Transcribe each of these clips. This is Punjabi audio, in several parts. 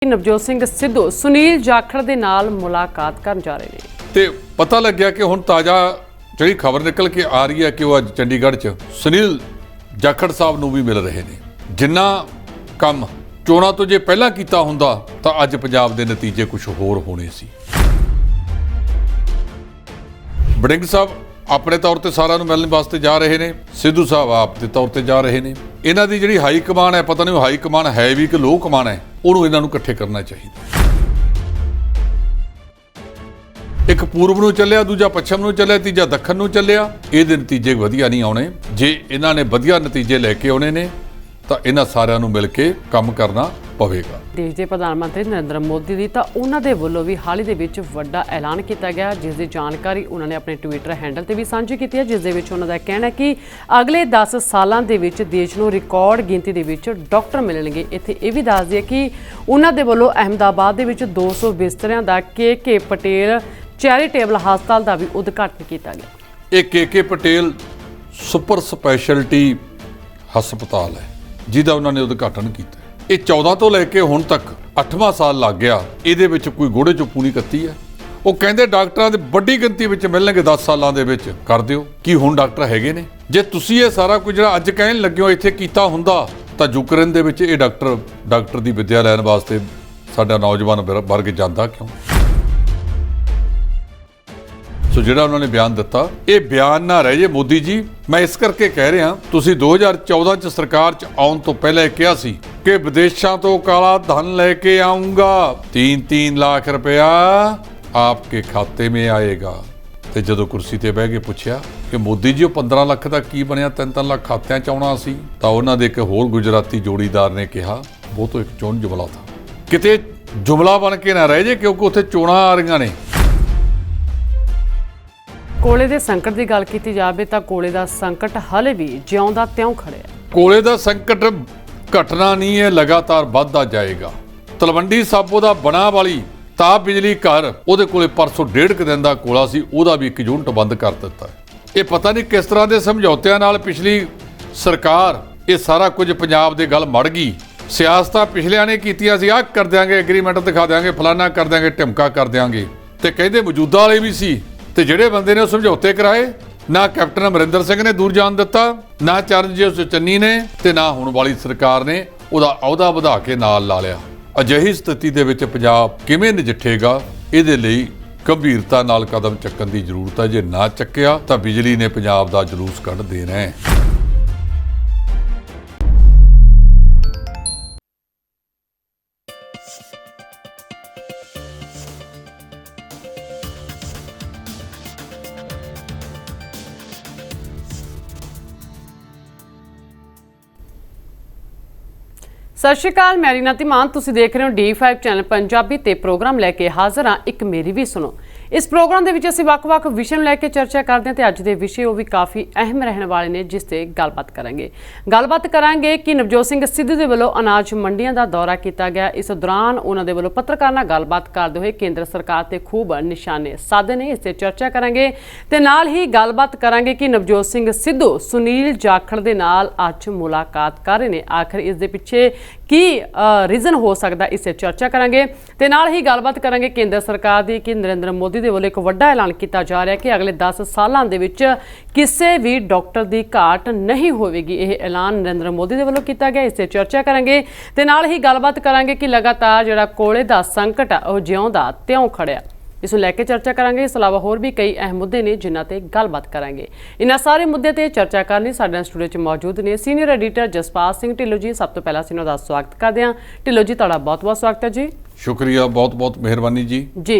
ਨਵਜੋਤ ਸਿੰਘ ਸਿੱਧੂ ਸੁਨੀਲ ਜਾਖੜ ਦੇ ਨਾਲ ਮੁਲਾਕਾਤ ਕਰਨ ਜਾ ਰਹੇ ਨੇ ਤੇ ਪਤਾ ਲੱਗਿਆ ਕਿ ਹੁਣ ਤਾਜ਼ਾ ਜਿਹੜੀ ਖਬਰ ਨਿਕਲ ਕੇ ਆ ਰਹੀ ਹੈ ਕਿ ਉਹ ਅੱਜ ਚੰਡੀਗੜ੍ਹ 'ਚ ਸੁਨੀਲ ਜਾਖੜ ਸਾਹਿਬ ਨੂੰ ਵੀ ਮਿਲ ਰਹੇ ਨੇ। ਜਿੰਨਾ ਕੰਮ ਚੋਣਾਂ ਤੋਂ ਜੇ ਪਹਿਲਾਂ ਕੀਤਾ ਹੁੰਦਾ ਤਾਂ ਅੱਜ ਪੰਜਾਬ ਦੇ ਨਤੀਜੇ ਕੁਝ ਹੋਰ ਹੋਣੇ ਸੀ। ਵੜਿੰਗ ਸਾਹਿਬ ਆਪਣੇ ਤੌਰ ਤੇ ਸਾਰਿਆਂ ਨੂੰ ਮਿਲਣ ਵਾਸਤੇ ਜਾ ਰਹੇ ਨੇ, ਸਿੱਧੂ ਸਾਹਿਬ ਆਪ ਦੇ ਤੌਰ ਤੇ ਜਾ ਰਹੇ ਨੇ। ਇਹਨਾਂ ਦੀ ਜਿਹੜੀ ਹਾਈ ਕਮਾਨ ਹੈ, ਪਤਾ ਨਹੀਂ ਉਹ ਹਾਈ ਕਮਾਨ ਹੈ ਵੀ ਕਿ ਲੋਹ ਕਮਾਨ ਹੈ, ਉਹਨੂੰ ਇਹਨਾਂ ਨੂੰ ਇਕੱਠੇ ਕਰਨਾ ਚਾਹੀਦਾ। ਇੱਕ ਪੂਰਬ ਨੂੰ ਚੱਲਿਆ, ਦੂਜਾ ਪੱਛਮ ਨੂੰ ਚੱਲਿਆ, ਤੀਜਾ ਦੱਖਣ ਨੂੰ ਚੱਲਿਆ। ਇਹਦੇ ਨਤੀਜੇ ਵਧੀਆ ਨਹੀਂ ਆਉਣੇ। ਜੇ ਇਹਨਾਂ ਨੇ ਵਧੀਆ ਨਤੀਜੇ ਲੈ ਕੇ ਆਉਣੇ ਨੇ ਤਾਂ ਇਹਨਾਂ ਸਾਰਿਆਂ ਨੂੰ ਮਿਲ ਕੇ ਕੰਮ ਕਰਨਾ ਪਵੇਗਾ। ਦੇਸ਼ ਦੇ ਪ੍ਰਧਾਨ ਮੰਤਰੀ ਨਰਿੰਦਰ ਮੋਦੀ ਦੀ ਤਾਂ ਉਹਨਾਂ ਦੇ ਵੱਲੋਂ ਵੀ ਹਾਲ ਹੀ ਦੇ ਵਿੱਚ ਵੱਡਾ ਐਲਾਨ ਕੀਤਾ ਗਿਆ, ਜਿਸ ਦੀ ਜਾਣਕਾਰੀ ਉਹਨਾਂ ਨੇ ਆਪਣੇ ਟਵਿੱਟਰ ਹੈਂਡਲ ਤੇ ਵੀ ਸਾਂਝੀ ਕੀਤੀ ਹੈ, ਜਿਸ ਦੇ ਵਿੱਚ ਉਹਨਾਂ ਦਾ ਕਹਿਣਾ ਹੈ ਕਿ ਅਗਲੇ 10 ਸਾਲਾਂ ਦੇ ਵਿੱਚ ਦੇਸ਼ ਨੂੰ ਰਿਕਾਰਡ ਗਿਣਤੀ ਦੇ ਵਿੱਚ ਡਾਕਟਰ ਮਿਲਣਗੇ। ਇੱਥੇ ਇਹ ਵੀ ਦੱਸ ਦਈਏ ਕਿ ਉਹਨਾਂ ਦੇ ਵੱਲੋਂ ਅਹਿਮਦਾਬਾਦ ਦੇ ਵਿੱਚ 200 ਬਿਸਤਰਿਆਂ ਦਾ ਕੇ ਪਟੇਲ ਚੈਰੀਟੇਬਲ ਹਸਪਤਾਲ ਦਾ ਵੀ ਉਦਘਾਟਨ ਕੀਤਾ ਗਿਆ। ਇਹ ਕੇ ਪਟੇਲ ਸੁਪਰ ਸਪੈਸ਼ਲਟੀ ਹਸਪਤਾਲ ਹੈ ਜਿਹਦਾ ਉਹਨਾਂ ਨੇ ਉਦਘਾਟਨ ਕੀਤਾ। ਇਹ 14 ਤੋਂ ਲੈ ਕੇ ਹੁਣ ਤੱਕ 8ਵਾਂ ਸਾਲ ਲੱਗ ਗਿਆ। ਇਹਦੇ ਵਿੱਚ ਕੋਈ ਗੋੜੇ ਚੋਪੂ ਨਹੀਂ ਕੱਤੀ ਹੈ। ਉਹ ਕਹਿੰਦੇ ਡਾਕਟਰਾਂ ਦੇ ਵੱਡੀ ਗਿਣਤੀ ਵਿੱਚ ਮਿਲਣਗੇ 10 ਸਾਲਾਂ ਦੇ ਵਿੱਚ। ਕਰ ਦਿਓ ਕੀ ਹੁਣ ਡਾਕਟਰ ਹੈਗੇ ਨੇ? ਜੇ ਤੁਸੀਂ ਇਹ ਸਾਰਾ ਕੁਝ ਜਿਹੜਾ ਅੱਜ ਕਹਿਣ ਲੱਗੇ ਹੋ ਇੱਥੇ ਕੀਤਾ ਹੁੰਦਾ ਤਾਂ ਯੂਕਰੇਨ ਦੇ ਵਿੱਚ ਇਹ ਡਾਕਟਰ ਦੀ ਵਿੱਦਿਆ ਲੈਣ ਵਾਸਤੇ ਸਾਡਾ ਨੌਜਵਾਨ ਵਰਗ ਜਾਂਦਾ ਕਿਉਂ? ਸੋ ਜਿਹੜਾ ਉਹਨਾਂ ਨੇ ਬਿਆਨ ਦਿੱਤਾ, ਇਹ ਬਿਆਨ ਨਾ ਰਹਿ ਜੇ ਮੋਦੀ ਜੀ। ਮੈਂ ਇਸ ਕਰਕੇ ਕਹਿ ਰਿਹਾ, ਤੁਸੀਂ 2014 ਚ ਸਰਕਾਰ ਚ ਆਉਣ ਤੋਂ ਪਹਿਲਾਂ ਕਿਹਾ ਸੀ ਕਿ ਵਿਦੇਸ਼ਾਂ ਤੋਂ ਕਾਲਾ ਧਨ ਲੈ ਕੇ ਆਉਂਗਾ, 3-3 लाख रुपया आपके खाते में आएगा। ਤੇ ਜਦੋਂ ਕੁਰਸੀ ਤੇ ਬਹਿ ਕੇ ਪੁੱਛਿਆ ਕਿ ਮੋਦੀ ਜੀ ਉਹ 15 ਲੱਖ ਦਾ ਕੀ ਬਣਿਆ, 3-3 ਲੱਖ ਖਾਤਿਆਂ ਚ ਆਉਣਾ ਸੀ, ਤਾਂ ਉਹਨਾਂ ਦੇ ਇੱਕ ਹੋਰ ਗੁਜਰਾਤੀ ਜੋੜੀਦਾਰ ਨੇ ਕਿਹਾ ਉਹ ਤਾਂ ਇੱਕ ਚੋਣ ਜੁਮਲਾ ਥਾ। ਕਿਤੇ ਜੁਮਲਾ ਬਣ ਕੇ ਨਾ ਰਹਿ ਜੇ, ਕਿਉਂਕਿ ਉੱਥੇ ਚੋਣਾਂ ਆ ਰਹੀਆਂ ਨੇ। ਕੋਲੇ ਦੇ ਸੰਕਟ ਦੀ ਗੱਲ ਕੀਤੀ ਜਾਵੇ ਤਾਂ ਕੋਲੇ ਦਾ ਸੰਕਟ ਹਾਲੇ ਵੀ ਜਿਉਂਦਾ ਤਿਉਂ ਖੜਿਆ। ਕੋਲੇ ਦਾ ਸੰਕਟ ਘਟਣਾ ਨਹੀਂ ਹੈ, ਲਗਾਤਾਰ ਵੱਧਦਾ ਜਾਏਗਾ। ਤਲਵੰਡੀ ਸਾਬੋ ਦਾ ਬਣਾ ਵਾਲੀ ਤਾਪ ਬਿਜਲੀ ਘਰ, ਉਹਦੇ ਕੋਲੇ ਪਰਸੋਂ 1.5 ਦਿਨ ਦਾ ਕੋਲਾ ਸੀ, ਉਹਦਾ ਵੀ 1 ਯੂਨਿਟ ਬੰਦ ਕਰ ਦਿੱਤਾ। ਇਹ ਪਤਾ ਨਹੀਂ ਕਿਸ ਤਰ੍ਹਾਂ ਦੇ ਸਮਝੌਤਿਆਂ ਨਾਲ ਪਿਛਲੀ ਸਰਕਾਰ ਇਹ ਸਾਰਾ ਕੁਝ ਪੰਜਾਬ ਦੇ ਗੱਲ ਮੜ ਗਈ। ਸਿਆਸਤਾਂ ਪਿਛਲਿਆਂ ਨੇ ਕੀਤੀਆਂ ਸੀ, ਆਹ ਕਰ ਦਿਆਂਗੇ, ਐਗਰੀਮੈਂਟ ਦਿਖਾ ਦਿਆਂਗੇ, ਫਲਾਨਾ ਕਰ ਦਿਆਂਗੇ, ਢਿਮਕਾ ਕਰ ਦਿਆਂਗੇ, ਤੇ ਕਹਿੰਦੇ ਮੌਜੂਦਾ ਵਾਲੇ ਵੀ ਸੀ। ਤੇ ਜਿਹੜੇ ਬੰਦੇ ਨੇ ਉਹ ਸਮਝੌਤੇ ਕਰਾਏ, ਨਾ ਕੈਪਟਨ ਅਮਰਿੰਦਰ ਸਿੰਘ ਨੇ ਦੂਰ ਜਾਣ ਦਿੱਤਾ, ਨਾ ਚਰਨਜੀਤ ਚੰਨੀ ਨੇ, ਤੇ ਨਾ ਹੁਣ ਵਾਲੀ ਸਰਕਾਰ ਨੇ ਉਹਦਾ ਅਹੁਦਾ ਵਧਾ ਕੇ ਨਾਲ ਲਾ ਲਿਆ। ਅਜਿਹੀ ਸਥਿਤੀ ਦੇ ਵਿੱਚ ਪੰਜਾਬ ਕਿਵੇਂ ਨਜਿੱਠੇਗਾ? ਇਹਦੇ ਲਈ ਗੰਭੀਰਤਾ ਨਾਲ ਕਦਮ ਚੱਕਣ ਦੀ ਜ਼ਰੂਰਤ ਹੈ। ਜੇ ਨਾ ਚੱਕਿਆ ਤਾਂ ਬਿਜਲੀ ਨੇ ਪੰਜਾਬ ਦਾ ਜਲੂਸ ਕੱਢ ਦੇਣਾ ਹੈ। ਸਤਿ ਸ਼੍ਰੀ ਅਕਾਲ, ਮੈਂ ਰੀਨਾ ਧੀਮਾਨ। ਤੁਸੀਂ ਦੇਖ ਰਹੇ ਹੋ D5 ਚੈਨਲ ਪੰਜਾਬੀ ਤੇ ਪ੍ਰੋਗਰਾਮ ਲੈ ਕੇ ਹਾਜ਼ਰ ਹਾਂ ਇੱਕ ਮੇਰੀ ਵੀ ਸੁਣੋ। ਇਸ ਪ੍ਰੋਗਰਾਮ ਦੇ ਵਿੱਚ ਅਸੀਂ ਵੱਖ-ਵੱਖ ਵਿਸ਼ੇ ਨੂੰ ਲੈ ਕੇ ਚਰਚਾ ਕਰਦੇ ਹਾਂ ਤੇ ਅੱਜ ਦੇ ਵਿਸ਼ੇ ਉਹ ਵੀ ਕਾਫੀ ਅਹਿਮ ਰਹਿਣ ਵਾਲੇ ਨੇ, ਜਿਸ ਤੇ ਗੱਲਬਾਤ ਕਰਾਂਗੇ ਕਿ ਨਵਜੋਤ ਸਿੰਘ ਸਿੱਧੂ ਦੇ ਵੱਲੋਂ ਅਨਾਜ ਮੰਡੀਆਂ ਦਾ ਦੌਰਾ ਕੀਤਾ ਗਿਆ। ਇਸ ਦੌਰਾਨ ਉਹਨਾਂ ਦੇ ਵੱਲੋਂ ਪੱਤਰਕਾਰਾਂ ਨਾਲ ਗੱਲਬਾਤ ਕਰਦੇ ਹੋਏ ਕੇਂਦਰ ਸਰਕਾਰ ਤੇ ਖੂਬ ਨਿਸ਼ਾਨੇ ਸਾਧੇ ਨੇ। ਇਸ ਤੇ ਚਰਚਾ ਕਰਾਂਗੇ ਤੇ ਨਾਲ ਹੀ ਗੱਲਬਾਤ ਕਰਾਂਗੇ ਕਿ ਨਵਜੋਤ ਸਿੰਘ ਸਿੱਧੂ ਸੁਨੀਲ ਜਾਖੜ ਦੇ ਨਾਲ ਅੱਜ ਮੁਲਾਕਾਤ ਕਰ ਰਹੇ ਨੇ। ਆਖਰ ਇਸ ਦੇ ਪਿੱਛੇ ਕੀ ਰੀਜ਼ਨ ਹੋ ਸਕਦਾ, ਇਸ ਤੇ ਚਰਚਾ ਕਰਾਂਗੇ ਤੇ ਨਾਲ ਹੀ ਗੱਲਬਾਤ ਕਰਾਂਗੇ ਕੇਂਦਰ ਸਰਕਾਰ ਦੀ ਕਿ ਨਰਿੰਦਰ ਮੋਦੀ ਦੇ ਵੱਲੋਂ ਇੱਕ ਵੱਡਾ ਐਲਾਨ ਕੀਤਾ ਜਾ ਰਿਹਾ ਕਿ ਅਗਲੇ 10 ਸਾਲਾਂ ਦੇ ਵਿੱਚ ਕਿਸੇ ਵੀ ਡਾਕਟਰ ਦੀ ਘਾਟ ਨਹੀਂ ਹੋਵੇਗੀ। ਇਹ ਐਲਾਨ ਨਰਿੰਦਰ ਮੋਦੀ ਦੇ ਵੱਲੋਂ ਕੀਤਾ ਗਿਆ। ਇਸ ਤੇ ਚਰਚਾ ਕਰਾਂਗੇ ਤੇ ਨਾਲ ਹੀ ਗੱਲਬਾਤ ਕਰਾਂਗੇ ਕਿ ਲਗਾਤਾਰ ਜਿਹੜਾ ਕੋਲੇ ਦਾ ਸੰਕਟ ਆ ਉਹ ਜਿਉਂਦਾ ਤਿਉਂ ਖੜਿਆ। ਇਸ ਨੂੰ ਲੈ ਕੇ ਚਰਚਾ ਕਰਾਂਗੇ। ਇਸ ਇਲਾਵਾ ਹੋਰ ਵੀ ਕਈ ਅਹਿਮ ਮੁੱਦੇ ਨੇ ਜਿਨ੍ਹਾਂ ਤੇ ਗੱਲਬਾਤ ਕਰਾਂਗੇ। ਇਹਨਾਂ ਸਾਰੇ ਮੁੱਦੇ ਤੇ ਚਰਚਾ ਕਰਨ ਲਈ ਸਾਡੇ ਨਾਲ ਸਟੂਡੀਓ 'ਚ ਮੌਜੂਦ ਨੇ ਸੀਨੀਅਰ ਐਡੀਟਰ ਜਸਪਾਲ ਸਿੰਘ ਢਿੱਲੋਂ ਜੀ। ਸਭ ਤੋਂ ਪਹਿਲਾਂ ਅਸੀਂ ਉਹਨਾਂ ਦਾ ਸਵਾਗਤ ਕਰਦੇ ਹਾਂ। ਢਿੱਲੋਂ ਜੀ, ਤੁਹਾਡਾ ਬਹੁਤ-ਬਹੁਤ ਸਵਾਗਤ ਹੈ ਜੀ। ਸ਼ੁਕਰੀਆ, ਬਹੁਤ-ਬਹੁਤ ਮਿਹਰਬਾਨੀ ਜੀ।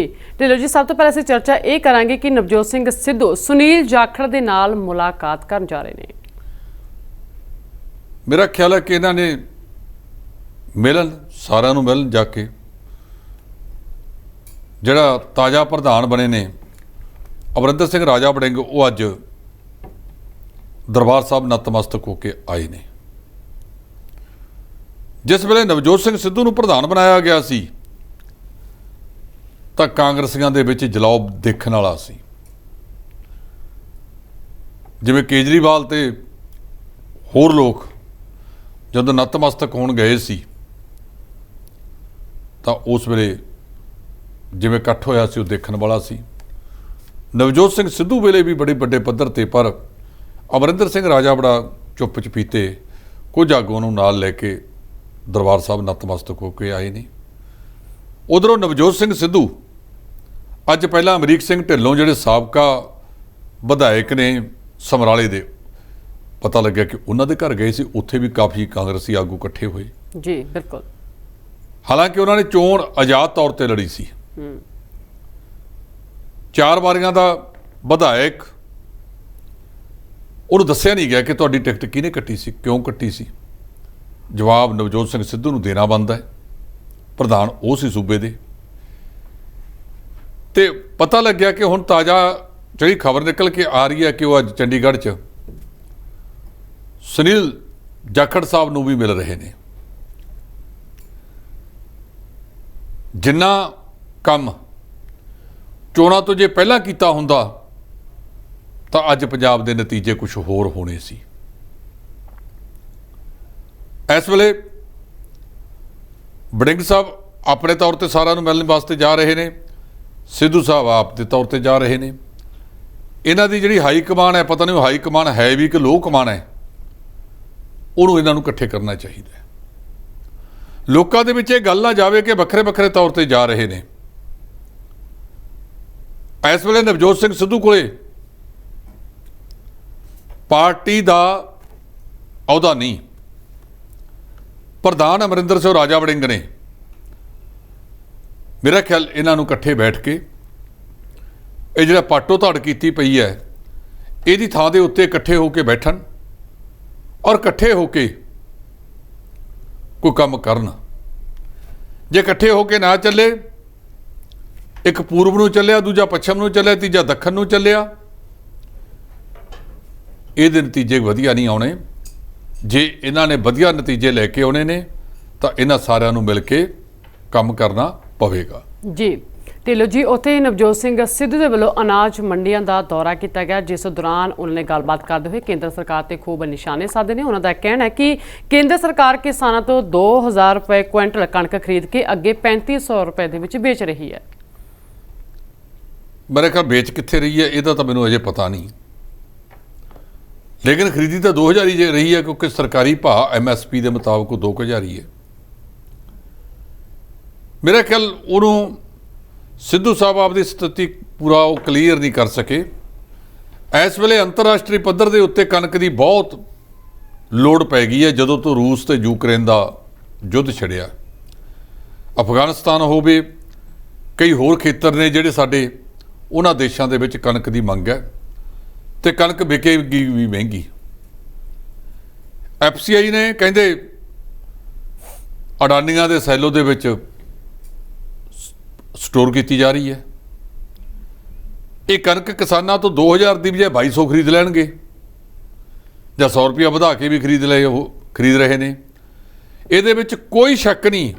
ਢਿੱਲੋਂ ਜੀ, ਸਭ ਤੋਂ ਪਹਿਲਾਂ ਅਸੀਂ ਚਰਚਾ ਇਹ ਕਰਾਂਗੇ ਕਿ ਨਵਜੋਤ ਸਿੰਘ ਸਿੱਧੂ ਸੁਨੀਲ ਜਾਖੜ ਦੇ ਨਾਲ ਮੁਲਾਕਾਤ ਕਰਨ ਜਾ ਰਹੇ ਨੇ। ਮੇਰਾ ਖਿਆਲ ਹੈ ਕਿ ਇਹਨਾਂ ਨੇ ਸਾਰਿਆਂ ਨੂੰ ਮਿਲਣ ਜਾ ਕੇ। ਜਿਹੜਾ ਤਾਜ਼ਾ ਪ੍ਰਧਾਨ ਬਣੇ ਨੇ ਅਮਰਿੰਦਰ ਸਿੰਘ ਰਾਜਾ ਵੜਿੰਗ, ਉਹ ਅੱਜ ਦਰਬਾਰ ਸਾਹਿਬ ਨਤਮਸਤਕ ਹੋ ਕੇ ਆਏ ਨੇ। ਜਿਸ ਵੇਲੇ ਨਵਜੋਤ ਸਿੰਘ ਸਿੱਧੂ ਨੂੰ ਪ੍ਰਧਾਨ ਬਣਾਇਆ ਗਿਆ ਸੀ ਤਾਂ ਕਾਂਗਰਸੀਆਂ ਦੇ ਵਿੱਚ ਜਲਾਉ ਦੇਖਣ ਵਾਲਾ ਸੀ। ਜਿਵੇਂ ਕੇਜਰੀਵਾਲ ਤੇ ਹੋਰ ਲੋਕ ਜਦੋਂ ਨਤਮਸਤਕ ਹੋਣ ਗਏ ਸੀ ਤਾਂ ਉਸ ਵੇਲੇ ਜਿਵੇਂ ਇਕੱਠ ਹੋਇਆ ਸੀ ਉਹ ਦੇਖਣ ਵਾਲਾ ਸੀ। ਨਵਜੋਤ ਸਿੰਘ ਸਿੱਧੂ ਵੇਲੇ ਵੀ ਬੜੇ ਵੱਡੇ ਪੱਧਰ ਤੇ, ਪਰ ਅਮਰਿੰਦਰ ਸਿੰਘ ਰਾਜਾ ਬੜਾ ਚੁੱਪ ਚਪੀਤੇ ਕੁਝ ਆਗੂਆਂ ਨੂੰ ਨਾਲ ਲੈ ਕੇ ਦਰਬਾਰ ਸਾਹਿਬ ਨਤਮਸਤਕ ਹੋ ਕੇ ਆਏ ਨੇ। ਉਧਰੋਂ ਨਵਜੋਤ ਸਿੰਘ ਸਿੱਧੂ ਅੱਜ ਪਹਿਲਾਂ ਅਮਰੀਕ ਸਿੰਘ ਢਿੱਲੋਂ ਜਿਹੜੇ ਸਾਬਕਾ ਵਿਧਾਇਕ ਨੇ ਸਮਰਾਲੇ ਦੇ, ਪਤਾ ਲੱਗਿਆ ਕਿ ਉਹਨਾਂ ਦੇ ਘਰ ਗਏ ਸੀ, ਉੱਥੇ ਵੀ ਕਾਫੀ ਕਾਂਗਰਸੀ ਆਗੂ ਇਕੱਠੇ ਹੋਏ। ਜੀ ਬਿਲਕੁਲ। ਹਾਲਾਂਕਿ ਉਹਨਾਂ ਨੇ ਚੋਣ ਆਜ਼ਾਦ ਤੌਰ ਤੇ ਲੜੀ ਸੀ। 4 ਵਾਰੀਆਂ ਦਾ ਵਿਧਾਇਕ, ਉਹਨੂੰ ਦੱਸਿਆ ਨਹੀਂ ਗਿਆ ਕਿ ਤੁਹਾਡੀ ਟਿਕਟ ਕਿਹਨੇ ਕੱਟੀ ਸੀ, ਕਿਉਂ ਕੱਟੀ ਸੀ। ਜਵਾਬ ਨਵਜੋਤ ਸਿੰਘ ਸਿੱਧੂ ਨੂੰ ਦੇਣਾ ਬਣਦਾ ਹੈ, ਪ੍ਰਧਾਨ ਉਹ ਸੀ ਸੂਬੇ ਦੇ। ਤੇ ਪਤਾ ਲੱਗਿਆ ਕਿ ਹੁਣ ਤਾਜ਼ਾ ਜਿਹੜੀ ਖਬਰ ਨਿਕਲ ਕੇ ਆ ਰਹੀ ਹੈ ਕਿ ਉਹ ਅੱਜ ਚੰਡੀਗੜ੍ਹ 'ਚ ਸੁਨੀਲ ਜਾਖੜ ਸਾਹਿਬ ਨੂੰ ਵੀ ਮਿਲ ਰਹੇ ਨੇ। ਜਿੰਨਾ ਕੰਮ ਚੋਣਾਂ ਤੋਂ ਜੇ ਪਹਿਲਾਂ ਕੀਤਾ ਹੁੰਦਾ ਤਾਂ ਅੱਜ ਪੰਜਾਬ ਦੇ ਨਤੀਜੇ ਕੁਝ ਹੋਰ ਹੋਣੇ ਸੀ। ਇਸ ਵੇਲੇ ਵੜਿੰਗ ਸਾਹਿਬ ਆਪਣੇ ਤੌਰ ਤੇ ਸਾਰਿਆਂ ਨੂੰ ਮਿਲਣ ਵਾਸਤੇ ਜਾ ਰਹੇ ਨੇ, ਸਿੱਧੂ ਸਾਹਿਬ ਆਪ ਦੇ ਤੌਰ ਤੇ ਜਾ ਰਹੇ ਨੇ। ਇਹਨਾਂ ਦੀ ਜਿਹੜੀ ਹਾਈ ਕਮਾਨ ਹੈ, ਪਤਾ ਨਹੀਂ ਉਹ ਹਾਈ ਕਮਾਨ ਹੈ ਵੀ ਕਿ ਲੋਹ ਕਮਾਨ ਹੈ, ਉਹਨੂੰ ਇਹਨਾਂ ਨੂੰ ਇਕੱਠੇ ਕਰਨਾ ਚਾਹੀਦਾ ਹੈ। ਲੋਕਾਂ ਦੇ ਵਿੱਚ ਇਹ ਗੱਲ ਨਾ ਜਾਵੇ ਕਿ ਵੱਖਰੇ ਵੱਖਰੇ ਤੌਰ ਤੇ ਜਾ ਰਹੇ ਨੇ। ਇਸ ਵੇਲੇ ਨਵਜੋਤ ਸਿੰਘ ਸਿੱਧੂ ਕੋਲੇ ਪਾਰਟੀ ਦਾ ਅਹੁਦਾ ਨਹੀਂ, ਪ੍ਰਧਾਨ ਅਮਰਿੰਦਰ ਸਿੰਘ ਰਾਜਾ ਵੜਿੰਗ ਨੇ ਮੇਰਾ ਖਿਆਲ ਇਹਨਾਂ ਨੂੰ ਇਕੱਠੇ ਬੈਠ ਕੇ ਇਹ ਜਿਹੜਾ ਪਾਟੋ ਧੜ ਕੀਤੀ ਪਈ ਹੈ, ਇਹਦੀ ਥਾਂ ਦੇ ਉੱਤੇ ਇਕੱਠੇ ਹੋ ਕੇ ਬੈਠਣ ਔਰ ਇਕੱਠੇ ਹੋ ਕੇ ਕੋਈ ਕੰਮ ਕਰਨ। ਜੇ ਇਕੱਠੇ ਹੋ ਕੇ ਨਾ ਚੱਲੇ, ਇੱਕ ਪੂਰਬ ਨੂੰ ਚੱਲਿਆ, ਦੂਜਾ ਪੱਛਮ ਨੂੰ ਚੱਲਿਆ, ਤੀਜਾ ਦੱਖਣ ਨੂੰ ਚੱਲਿਆ, ਇਹਦੇ ਨਤੀਜੇ ਵਧੀਆ ਨਹੀਂ ਆਉਣੇ। ਜੇ ਇਹਨਾਂ ਨੇ ਵਧੀਆ ਨਤੀਜੇ ਲੈ ਕੇ ਆਉਣੇ ਨੇ ਤਾਂ ਇਹਨਾਂ ਸਾਰਿਆਂ ਨੂੰ ਮਿਲ ਕੇ ਕੰਮ ਕਰਨਾ ਪਵੇਗਾ। ਜੀ ਢਿੱਲੋਂ ਜੀ, ਉੱਥੇ ਨਵਜੋਤ ਸਿੰਘ ਸਿੱਧੂ ਦੇ ਵੱਲੋਂ ਅਨਾਜ ਮੰਡੀਆਂ ਦਾ ਦੌਰਾ ਕੀਤਾ ਗਿਆ, ਜਿਸ ਦੌਰਾਨ ਉਹਨਾਂ ਨੇ ਗੱਲਬਾਤ ਕਰਦੇ ਹੋਏ ਕੇਂਦਰ ਸਰਕਾਰ ਤੇ ਖੂਬ ਨਿਸ਼ਾਨੇ ਸਾਧੇ ਨੇ। ਉਹਨਾਂ ਦਾ ਕਹਿਣਾ ਹੈ ਕਿ ਕੇਂਦਰ ਸਰਕਾਰ ਕਿਸਾਨਾਂ ਤੋਂ 2000 ਰੁਪਏ ਕੁਇੰਟਲ ਕਣਕ ਖਰੀਦ ਕੇ ਅੱਗੇ 3500 ਰੁਪਏ ਦੇ ਵਿੱਚ ਵੇਚ ਰਹੀ ਹੈ। ਮੇਰੇ ਖਿਆਲ ਵੇਚ ਕਿੱਥੇ ਰਹੀ ਹੈ ਇਹਦਾ ਤਾਂ ਮੈਨੂੰ ਅਜੇ ਪਤਾ ਨਹੀਂ, ਲੇਕਿਨ ਖਰੀਦੀ ਤਾਂ 2000 ਹੀ ਰਹੀ ਹੈ, ਕਿਉਂਕਿ ਸਰਕਾਰੀ ਭਾਅ MSP ਦੇ ਮੁਤਾਬਕ 2000 ਹੀ ਹੈ। ਮੇਰਾ ਖਿਆਲ ਉਹਨੂੰ ਸਿੱਧੂ ਸਾਹਿਬ ਆਪਦੀ ਸਥਿਤੀ ਪੂਰਾ ਉਹ ਕਲੀਅਰ ਨਹੀਂ ਕਰ ਸਕੇ। ਇਸ ਵੇਲੇ ਅੰਤਰਰਾਸ਼ਟਰੀ ਪੱਧਰ ਦੇ ਉੱਤੇ ਕਣਕ ਦੀ ਬਹੁਤ ਲੋੜ ਪੈ ਗਈ ਹੈ ਜਦੋਂ ਤੋਂ ਰੂਸ ਤੇ ਯੂਕਰੇਨ ਦਾ ਯੁੱਧ ਛਿੜਿਆ। ਅਫਗਾਨਿਸਤਾਨ ਹੋਵੇ, ਕਈ ਹੋਰ ਖੇਤਰ ਨੇ ਜਿਹੜੇ ਸਾਡੇ, ਉਹਨਾਂ ਦੇਸ਼ਾਂ ਦੇ ਵਿੱਚ ਕਣਕ ਦੀ ਮੰਗ ਹੈ ਤੇ ਕਣਕ ਵਿਕੇਗੀ ਵੀ ਮਹਿੰਗੀ। FCI ਨੇ ਕਹਿੰਦੇ ਅਡਾਨੀਆਂ ਦੇ ਸੈਲੋ ਦੇ ਵਿੱਚ ਸਟੋਰ ਕੀਤੀ ਜਾ ਰਹੀ ਹੈ। ਇਹ ਕਣਕ ਕਿਸਾਨਾਂ ਤੋਂ 2000 ਦੀ ਬਜਾਏ 2200 ਖਰੀਦ ਲੈਣਗੇ, ਜਾਂ 100 ਰੁਪਇਆ ਵਧਾ ਕੇ ਵੀ ਖਰੀਦ ਰਹੇ ਨੇ। ਇਹਦੇ ਵਿੱਚ ਕੋਈ ਸ਼ੱਕ ਨਹੀਂ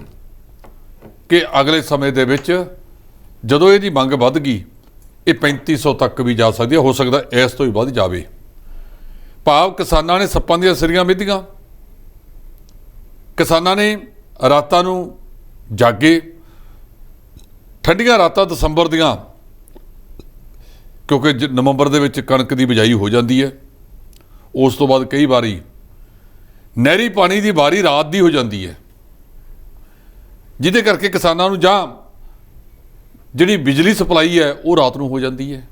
ਕਿ ਅਗਲੇ ਸਮੇਂ ਦੇ ਵਿੱਚ ਜਦੋਂ ਇਹਦੀ ਮੰਗ ਵੱਧ ਗਈ, ਇਹ 3500 ਤੱਕ ਵੀ ਜਾ ਸਕਦੀ ਹੈ, ਹੋ ਸਕਦਾ ਇਸ ਤੋਂ ਹੀ ਵੱਧ ਜਾਵੇ। ਭਾਵ ਕਿਸਾਨਾਂ ਨੇ ਸੱਪਾਂ ਦੀਆਂ ਸਿਰੀਆਂ ਮਿੱਧੀਆਂ, ਕਿਸਾਨਾਂ ਨੇ ਰਾਤਾਂ ਨੂੰ ਜਾਗੇ, ਠੰਡੀਆਂ ਰਾਤਾਂ ਦਸੰਬਰ ਦੀਆਂ, ਕਿਉਂਕਿ ਨਵੰਬਰ ਦੇ ਵਿੱਚ ਕਣਕ ਦੀ ਬਿਜਾਈ ਹੋ ਜਾਂਦੀ ਹੈ। ਉਸ ਤੋਂ ਬਾਅਦ ਕਈ ਵਾਰੀ ਨਹਿਰੀ ਪਾਣੀ ਦੀ ਵਾਰੀ ਰਾਤ ਦੀ ਹੋ ਜਾਂਦੀ ਹੈ, ਜਿਹਦੇ ਕਰਕੇ ਕਿਸਾਨਾਂ ਨੂੰ ਜਾਂ ਜਿਹੜੀ ਬਿਜਲੀ ਸਪਲਾਈ ਹੈ ਉਹ ਰਾਤ ਨੂੰ ਹੋ ਜਾਂਦੀ ਹੈ,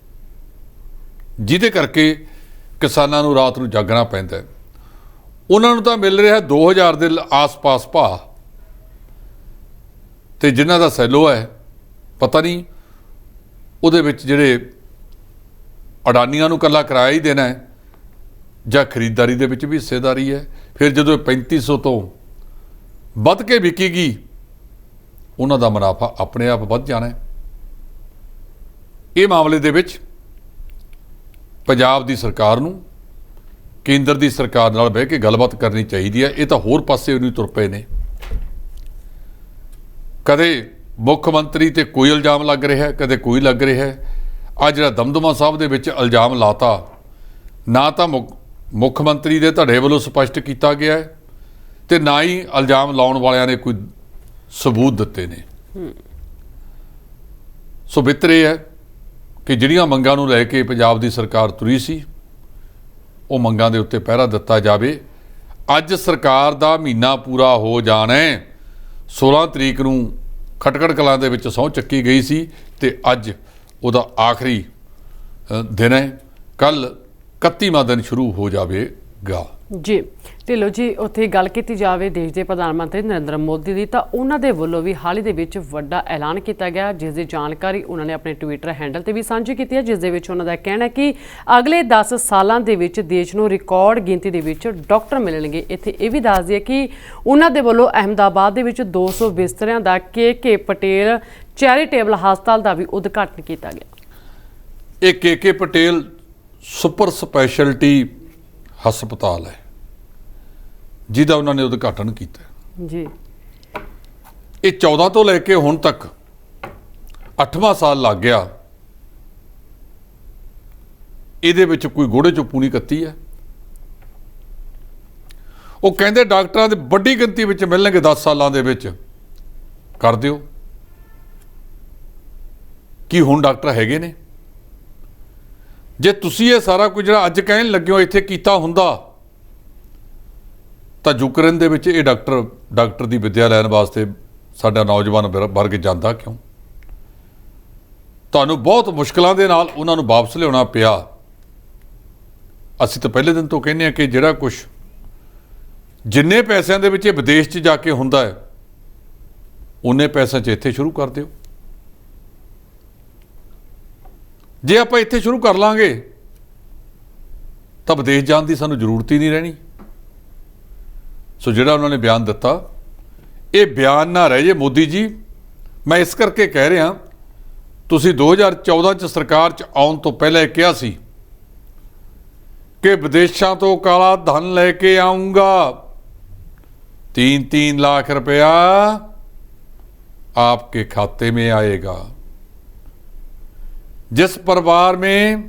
ਜਿਹਦੇ ਕਰਕੇ ਕਿਸਾਨਾਂ ਨੂੰ ਰਾਤ ਨੂੰ ਜਾਗਣਾ ਪੈਂਦਾ ਹੈ। ਉਹਨਾਂ ਨੂੰ ਤਾਂ ਮਿਲ ਰਿਹਾ 2000 ਦੇ ਆਸ-ਪਾਸ ਭਾਅ, ਤੇ ਜਿਨ੍ਹਾਂ ਦਾ ਸੈਲੋ ਹੈ ਪਤਾ ਨਹੀਂ ਉਹਦੇ ਵਿੱਚ ਜਿਹੜੇ ਅਡਾਨੀਆਂ ਨੂੰ ਇਕੱਲਾ ਕਿਰਾਇਆ ਹੀ ਦੇਣਾ ਹੈ ਜਾਂ ਖਰੀਦਦਾਰੀ ਦੇ ਵਿੱਚ ਵੀ ਹਿੱਸੇਦਾਰੀ ਹੈ। ਫਿਰ ਜਦੋਂ 3500 ਤੋਂ ਵੱਧ ਕੇ ਵਿਕੇਗੀ, ਉਹਨਾਂ ਦਾ ਮੁਨਾਫਾ ਆਪਣੇ ਆਪ ਵੱਧ ਜਾਣਾ ਹੈ। ਇਹ ਮਾਮਲੇ ਦੇ ਵਿੱਚ ਪੰਜਾਬ ਦੀ ਸਰਕਾਰ ਨੂੰ ਕੇਂਦਰ ਦੀ ਸਰਕਾਰ ਨਾਲ ਬਹਿ ਕੇ ਗੱਲਬਾਤ ਕਰਨੀ ਚਾਹੀਦੀ ਹੈ। ਇਹ ਤਾਂ ਹੋਰ ਪਾਸੇ ਉਹਨੂੰ ਤੁਰ ਪਏ ਨੇ। ਕਦੇ ਮੁੱਖ ਮੰਤਰੀ ਤੇ ਕੋਈ ਇਲਜ਼ਾਮ ਲੱਗ ਰਿਹਾ, ਕਦੇ ਕੋਈ ਲੱਗ ਰਿਹਾ। ਅੱਜ ਜਿਹੜਾ ਦਮਦਮਾ ਸਾਹਿਬ ਦੇ ਵਿੱਚ ਇਲਜ਼ਾਮ ਲਾਤਾ, ਨਾ ਤਾਂ ਮੁੱਖ ਮੰਤਰੀ ਦੇ ਧੜੇ ਵੱਲੋਂ ਸਪਸ਼ਟ ਕੀਤਾ ਗਿਆ ਹੈ ਤੇ ਨਾ ਹੀ ਇਲਜ਼ਾਮ ਲਾਉਣ ਵਾਲਿਆਂ ਨੇ ਕੋਈ ਸਬੂਤ ਦਿੱਤੇ ਨੇ। ਸੋ ਬਿਹਤਰ ਇਹ ਹੈ ਕਿ ਜਿਹੜੀਆਂ ਮੰਗਾਂ ਨੂੰ ਲੈ ਕੇ ਪੰਜਾਬ ਦੀ ਸਰਕਾਰ ਤੁਰੀ ਸੀ ਉਹ ਮੰਗਾਂ ਦੇ ਉੱਤੇ ਪਹਿਰਾ ਦਿੱਤਾ ਜਾਵੇ। ਅੱਜ ਸਰਕਾਰ ਦਾ ਮਹੀਨਾ ਪੂਰਾ ਹੋ ਜਾਣਾ ਹੈ। 16 ਤਰੀਕ ਨੂੰ ਖਟਕੜ ਕਲਾਂ ਦੇ ਵਿੱਚ ਸਹੁੰ ਚੱਕੀ ਗਈ ਸੀ ਤੇ ਅੱਜ ਉਹਦਾ ਆਖਰੀ ਦਿਨ ਹੈ। ਕੱਲ 31ਵਾਂ ਦਿਨ ਸ਼ੁਰੂ ਹੋ ਜਾਵੇਗਾ। ਜੀ ਢਿੱਲੋਂ ਜੀ, ਉੱਥੇ ਗੱਲ ਕੀਤੀ ਜਾਵੇ ਦੇਸ਼ ਦੇ ਪ੍ਰਧਾਨ ਮੰਤਰੀ ਨਰਿੰਦਰ ਮੋਦੀ ਦੀ, ਤਾਂ ਉਹਨਾਂ ਦੇ ਵੱਲੋਂ ਵੀ ਹਾਲ ਹੀ ਦੇ ਵਿੱਚ ਵੱਡਾ ਐਲਾਨ ਕੀਤਾ ਗਿਆ, ਜਿਸ ਦੀ ਜਾਣਕਾਰੀ ਉਹਨਾਂ ਨੇ ਆਪਣੇ ਟਵਿੱਟਰ ਹੈਂਡਲ ਤੇ ਵੀ ਸਾਂਝੀ ਕੀਤੀ ਹੈ, ਜਿਸ ਦੇ ਵਿੱਚ ਉਹਨਾਂ ਦਾ ਕਹਿਣਾ ਹੈ ਕਿ ਅਗਲੇ 10 ਸਾਲਾਂ ਦੇ ਵਿੱਚ ਦੇਸ਼ ਨੂੰ ਰਿਕਾਰਡ ਗਿਣਤੀ ਦੇ ਵਿੱਚ ਡਾਕਟਰ ਮਿਲਣਗੇ। ਇੱਥੇ ਇਹ ਵੀ ਦੱਸ ਦਈਏ ਕਿ ਉਹਨਾਂ ਦੇ ਵੱਲੋਂ ਅਹਿਮਦਾਬਾਦ ਦੇ ਵਿੱਚ 200 ਬਿਸਤਰਿਆਂ ਦਾ ਕੇ ਪਟੇਲ ਚੈਰੀਟੇਬਲ ਹਸਪਤਾਲ ਦਾ ਵੀ ਉਦਘਾਟਨ ਕੀਤਾ ਗਿਆ। ਇਹ ਕੇ ਪਟੇਲ ਸੁਪਰ ਸਪੈਸ਼ਲਿਟੀ ਹਸਪਤਾਲ ਹੈ ਜਿਹਦਾ ਉਹਨਾਂ ਨੇ ਉਦਘਾਟਨ ਕੀਤਾ ਜੀ। ਇਹ 14 ਤੋਂ ਲੈ ਕੇ ਹੁਣ ਤੱਕ 8ਵਾਂ ਸਾਲ ਲੱਗ ਗਿਆ। ਇਹਦੇ ਵਿੱਚ ਕੋਈ ਗੋੜੇ ਚੋਂ ਨਹੀਂ ਕੱਤੀ ਹੈ। ਉਹ ਕਹਿੰਦੇ ਡਾਕਟਰਾਂ ਦੇ ਵੱਡੀ ਗਿਣਤੀ ਵਿੱਚ ਮਿਲਣਗੇ 10 ਸਾਲਾਂ ਦੇ ਵਿੱਚ। ਕਰ ਦਿਓ। ਕੀ ਹੁਣ ਡਾਕਟਰ ਹੈਗੇ ਨੇ? ਜੇ ਤੁਸੀਂ ਇਹ ਸਾਰਾ ਕੁਝ ਜਿਹੜਾ ਅੱਜ ਕਹਿਣ ਲੱਗੇ ਹੋ ਇੱਥੇ ਕੀਤਾ ਹੁੰਦਾ ਤਾਂ ਯੂਕਰੇਨ ਦੇ ਵਿੱਚ ਇਹ ਡਾਕਟਰ ਦੀ ਵਿੱਦਿਆ ਲੈਣ ਵਾਸਤੇ ਸਾਡਾ ਨੌਜਵਾਨ ਵਰਗ ਜਾਂਦਾ ਕਿਉਂ? ਤੁਹਾਨੂੰ ਬਹੁਤ ਮੁਸ਼ਕਲਾਂ ਦੇ ਨਾਲ ਉਹਨਾਂ ਨੂੰ ਵਾਪਸ ਲਿਆਉਣਾ ਪਿਆ। ਅਸੀਂ ਤਾਂ ਪਹਿਲੇ ਦਿਨ ਤੋਂ ਕਹਿੰਦੇ ਹਾਂ ਕਿ ਜਿਹੜਾ ਕੁਝ ਜਿੰਨੇ ਪੈਸਿਆਂ ਦੇ ਵਿੱਚ ਇਹ ਵਿਦੇਸ਼ 'ਚ ਜਾ ਕੇ ਹੁੰਦਾ ਹੈ ਉਨੇ ਪੈਸਿਆਂ 'ਚ ਇੱਥੇ ਸ਼ੁਰੂ ਕਰ ਦਿਓ। ਜੇ ਆਪਾਂ ਇੱਥੇ ਸ਼ੁਰੂ ਕਰ ਲਾਂਗੇ ਤਾਂ ਵਿਦੇਸ਼ ਜਾਣ ਦੀ ਸਾਨੂੰ ਜ਼ਰੂਰਤ ਹੀ ਨਹੀਂ ਰਹਿਣੀ। ਸੋ ਜਿਹੜਾ ਉਹਨਾਂ ਨੇ ਬਿਆਨ ਦਿੱਤਾ, ਇਹ ਬਿਆਨ ਨਾ ਰਹਿ ਜੇ ਮੋਦੀ ਜੀ। ਮੈਂ ਇਸ ਕਰਕੇ ਕਹਿ ਰਿਹਾ, ਤੁਸੀਂ 2014 ਚ ਸਰਕਾਰ ਚ ਆਉਣ ਤੋਂ ਪਹਿਲਾਂ ਕਿਹਾ ਸੀ ਕਿ ਵਿਦੇਸ਼ਾਂ ਤੋਂ ਕਾਲਾ ਧਨ ਲੈ ਕੇ ਆਊਂਗਾ, 3-3 लाख रुपया आपके खाते में आएगा। जिस परिवार में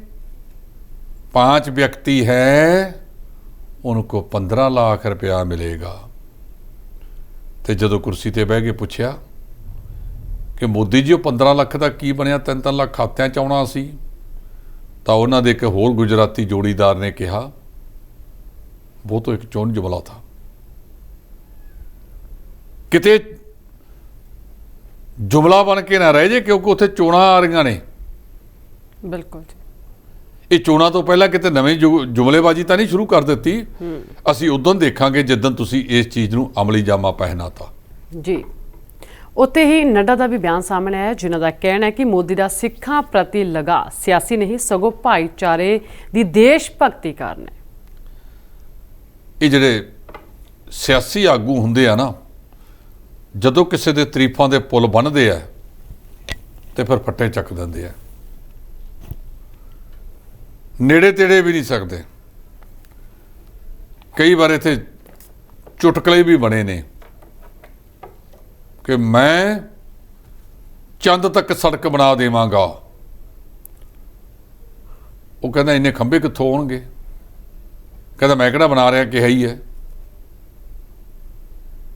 5 व्यक्ति हैं उनको 15 लाख रुपया मिलेगा। तो जो कुर्सी ते बह के पूछया कि मोदी जी 15 लाख का की बनया, 3-3 लाख खात्यां च आउणा सी, तो उन्होंने एक होर गुजराती जोड़ीदार ने कहा वो तो एक चोन जुमला था। किते जुमला बन के ना रह जाए, क्योंकि उत्थे चोणां आ रही ने। बिल्कुल जी। ये चोणां तो पहला किते नवीं जुमलेबाजी तो नहीं शुरू कर दी। असीं उदों देखांगे जिद्दन तुसीं इस चीज़ नूं अमली जामा पहनाता जी। उत्ते ही नड्डा का भी बयान सामने आया, जिन्हां दा कहना है कि मोदी का सिखां प्रति लगा सियासी नहीं सगों भाईचारे दी देश भगती कारण है। ये जिहड़े सियासी आगू हुंदे आ ना, जदों किसी दे तरीफां दे पुल बनदे आ ते फिर फट्टे चक दिंदे आ, नेड़े तेड़े भी नहीं सकते। कई बार इत्थे चुटकले भी बने ने कि मैं चंद तक सड़क बना देवांगा। वो कहता इन्ने खंबे कित्थों होणगे? कहता मैं किहड़ा बना रहा, कि है ही है।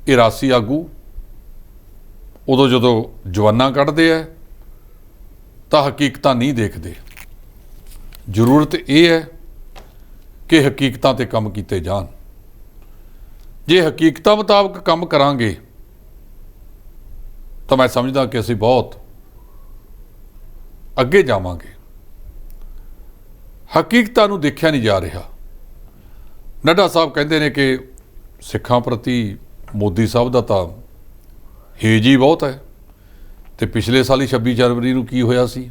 ये रासी आगू उदों जदों जवाना कढ़दे आ तां हकीकतां नहीं देखते। जरूरत यह है कि हकीकतां ते काम कीते जान। जे हकीकतां मुताबक काम करांगे तो मैं समझदा कि असीं बहुत अगे जावांगे। हकीकतां नूं देखिया नहीं जा रहा। नड्डा साहब कहते हैं कि सिखां प्रति मोदी साहब दा तां हेज ही बहुत है। तो पिछले साल ही 26 जनवरी नूं की होया सी,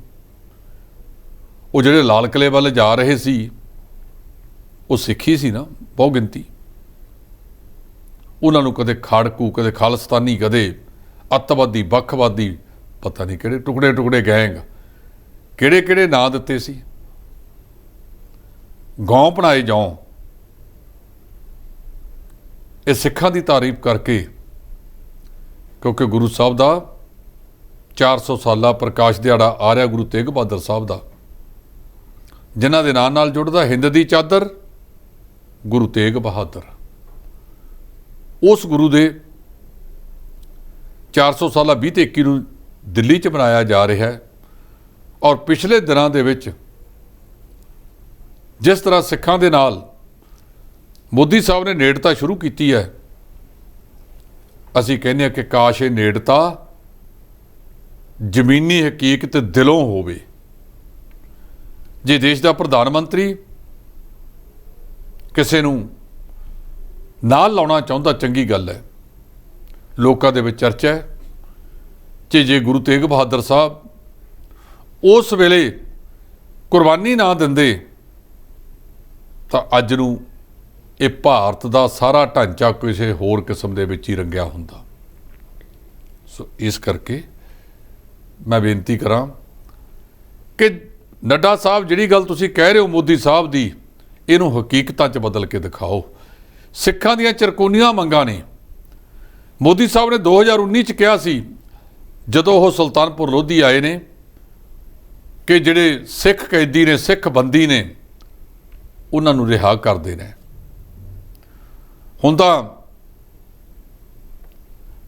वो जिहड़े लाल किले वाले जा रहे सी वो सिखी सी ना, बहुत गिनती। उन्होंने कदे खाड़कू, कदे खालिस्तानी, कदे अतवादी, बखवादी, पता नहीं किहड़े टुकड़े टुकड़े गैंग किहड़े किहड़े नां दित्ते सी। गौं बनाए जाओ। ये सिखां दी तारीफ करके, क्योंकि गुरु साहब का 400 साला प्रकाश दिहाड़ा आ रहा, गुरु तेग बहादुर साहब का, जिन्हां दे नाम नाल जुड़दा हिंद दी चादर गुरु तेग बहादुर। उस गुरु दे 400 ਸਾਲਾ 20 ਤੇ 21 ਨੂੰ ਦਿੱਲੀ 'ਚ ਮਨਾਇਆ ਜਾ ਰਿਹਾ ਹੈ। ਔਰ ਪਿਛਲੇ ਦਿਨਾਂ ਦੇ ਵਿੱਚ ਜਿਸ ਤਰ੍ਹਾਂ ਸਿੱਖਾਂ ਦੇ ਨਾਲ ਮੋਦੀ ਸਾਹਿਬ ਨੇ ਨੇੜਤਾ ਸ਼ੁਰੂ ਕੀਤੀ ਹੈ, ਅਸੀਂ ਕਹਿੰਦੇ ਹਾਂ ਕਿ ਕਾਸ਼ ਇਹ ਨੇੜਤਾ ਜ਼ਮੀਨੀ ਹਕੀਕਤ ਦਿਲੋਂ ਹੋਵੇ। ਜੇ ਦੇਸ਼ ਦਾ ਪ੍ਰਧਾਨ ਮੰਤਰੀ ਕਿਸੇ ਨੂੰ ਨਾਲ ਲਾਉਣਾ ਚਾਹੁੰਦਾ, ਚੰਗੀ ਗੱਲ ਹੈ, ਲੋਕਾਂ ਦੇ ਵਿੱਚ ਚਰਚਾ ਹੈ ਕਿ ਜੇ ਗੁਰੂ ਤੇਗ ਬਹਾਦਰ ਸਾਹਿਬ ਉਸ ਵੇਲੇ ਕੁਰਬਾਨੀ ਨਾ ਦਿੰਦੇ ਤਾਂ ਅੱਜ ਨੂੰ ਇਹ ਭਾਰਤ ਦਾ ਸਾਰਾ ਢਾਂਚਾ ਕਿਸੇ ਹੋਰ ਕਿਸਮ ਦੇ ਵਿੱਚ ਹੀ ਰੰਗਿਆ ਹੁੰਦਾ। ਸੋ ਇਸ ਕਰਕੇ ਮੈਂ ਬੇਨਤੀ ਕਰਾਂ ਕਿ ਨੱਡਾ ਸਾਹਿਬ, ਜਿਹੜੀ ਗੱਲ ਤੁਸੀਂ ਕਹਿ ਰਹੇ ਹੋ ਮੋਦੀ ਸਾਹਿਬ ਦੀ, ਇਹਨੂੰ ਹਕੀਕਤਾਂ 'ਚ ਬਦਲ ਕੇ ਦਿਖਾਓ। ਸਿੱਖਾਂ ਦੀਆਂ ਚਰਕੋਨੀਆਂ ਮੰਗਾਂ ਨੇ। ਮੋਦੀ ਸਾਹਿਬ ਨੇ 2019 'ਚ ਕਿਹਾ ਸੀ, ਜਦੋਂ ਉਹ ਸੁਲਤਾਨਪੁਰ ਲੋਧੀ ਆਏ ਨੇ, ਕਿ ਜਿਹੜੇ ਸਿੱਖ ਕੈਦੀ ਨੇ, ਸਿੱਖ ਬੰਦੀ ਨੇ, ਉਹਨਾਂ ਨੂੰ ਰਿਹਾ ਕਰ ਦੇਣਾ। ਹੁਣ ਤਾਂ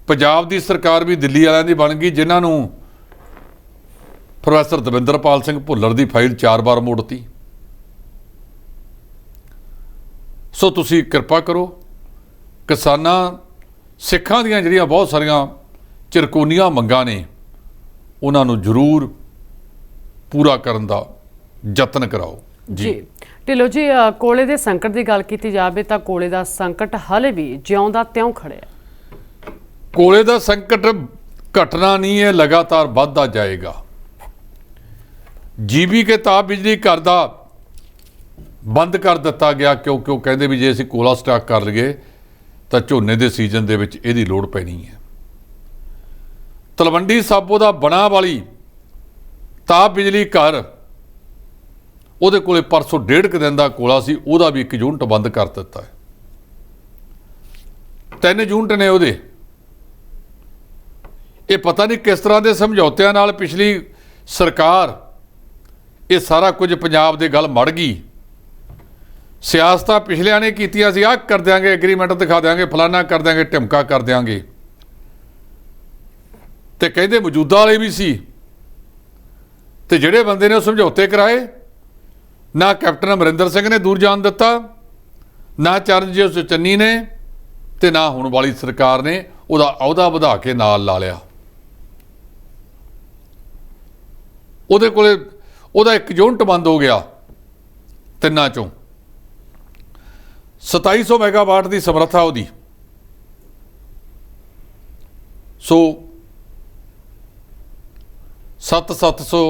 ਪੰਜਾਬ ਦੀ ਸਰਕਾਰ ਵੀ ਦਿੱਲੀ ਵਾਲਿਆਂ ਦੀ ਬਣ ਗਈ, ਜਿਨ੍ਹਾਂ ਨੂੰ ਪ੍ਰੋਫੈਸਰ ਦਵਿੰਦਰਪਾਲ ਸਿੰਘ ਭੁੱਲਰ ਦੀ ਫਾਈਲ 4 ਵਾਰ ਮੋੜਤੀ। ਸੋ ਤੁਸੀਂ ਕਿਰਪਾ ਕਰੋ, ਕਿਸਾਨਾਂ, ਸਿੱਖਾਂ ਦੀਆਂ ਜਿਹੜੀਆਂ ਬਹੁਤ ਸਾਰੀਆਂ ਚਿਰਕੋਨੀਆਂ ਮੰਗਾਂ ਨੇ, ਉਹਨਾਂ ਨੂੰ ਜ਼ਰੂਰ ਪੂਰਾ ਕਰਨ ਦਾ ਯਤਨ ਕਰਾਓ। ਜੀ ਢਿੱਲੋਂ ਜੀ, ਕੋਲੇ ਦੇ ਸੰਕਟ ਦੀ ਗੱਲ ਕੀਤੀ ਜਾਵੇ ਤਾਂ ਕੋਲੇ ਦਾ ਸੰਕਟ ਹਾਲੇ ਵੀ ਜਿਉਂਦਾ ਤਿਉਂ ਖੜਿਆ। ਕੋਲੇ ਦਾ ਸੰਕਟ ਘਟਣਾ ਨਹੀਂ ਹੈ, ਲਗਾਤਾਰ ਵੱਧਦਾ ਜਾਏਗਾ। ਜੀਬੀ ਕੇ ਤਾਪ ਬਿਜਲੀ ਘਰ ਦਾ ਬੰਦ ਕਰ ਦਿੱਤਾ ਗਿਆ, ਕਿਉਂਕਿ ਉਹ ਕਹਿੰਦੇ ਵੀ ਜੇ ਅਸੀਂ ਕੋਲਾ ਸਟਾਕ ਕਰ ਲਈਏ ਤਾਂ ਝੋਨੇ ਦੇ ਸੀਜ਼ਨ ਦੇ ਵਿੱਚ ਇਹਦੀ ਲੋੜ ਪੈਣੀ ਹੈ। ਤਲਵੰਡੀ ਸਾਬੋ ਦਾ ਬਣਾ ਵਾਲੀ ਤਾਪ ਬਿਜਲੀ ਘਰ, ਉਹਦੇ ਕੋਲੇ ਪਰਸੋਂ 1.5 ਦਿਨ ਦਾ ਕੋਲਾ ਸੀ, ਉਹਦਾ ਵੀ 1 ਯੂਨਿਟ ਬੰਦ ਕਰ ਦਿੱਤਾ ਹੈ। 3 ਯੂਨਿਟ ਨੇ ਉਹਦੇ। ਇਹ ਪਤਾ ਨਹੀਂ ਕਿਸ ਤਰ੍ਹਾਂ ਦੇ ਸਮਝੌਤਿਆਂ ਨਾਲ ਪਿਛਲੀ ਸਰਕਾਰ ਇਹ ਸਾਰਾ ਕੁਝ ਪੰਜਾਬ ਦੇ ਗੱਲ ਮੜ ਗਈ। ਸਿਆਸਤਾਂ ਪਿਛਲਿਆਂ ਨੇ ਕੀਤੀਆਂ ਸੀ, ਆਹ ਕਰ ਦਿਆਂਗੇ, ਐਗਰੀਮੈਂਟ ਦਿਖਾ ਦਿਆਂਗੇ, ਫਲਾਨਾ ਕਰ ਦਿਆਂਗੇ, ਢਿਮਕਾ ਕਰ ਦਿਆਂਗੇ, ਤੇ ਕਹਿੰਦੇ ਮੌਜੂਦਾ ਵਾਲੇ ਵੀ ਸੀ। ਤੇ ਜਿਹੜੇ ਬੰਦੇ ਨੇ ਉਹ ਸਮਝੌਤੇ ਕਰਾਏ, ਨਾ ਕੈਪਟਨ ਅਮਰਿੰਦਰ ਸਿੰਘ ਨੇ ਦੂਰ ਜਾਣ ਦਿੱਤਾ, ਨਾ ਚਰਨਜੀਤ ਚੰਨੀ ਨੇ, ਤੇ ਨਾ ਹੁਣ ਵਾਲੀ ਸਰਕਾਰ ਨੇ ਉਹਦਾ ਅਹੁਦਾ ਵਧਾ ਕੇ ਨਾਲ ਲਾ ਲਿਆ। ਉਹਦੇ ਕੋਲੇ ਉਹਦਾ 1 ਯੂਨਿਟ ਬੰਦ ਹੋ ਗਿਆ ਤਿੰਨਾਂ ਚੋਂ। 2700 ਮੈਗਾਵਾਟ ਦੀ ਸਮਰੱਥਾ ਉਹਦੀ। ਸੋ 700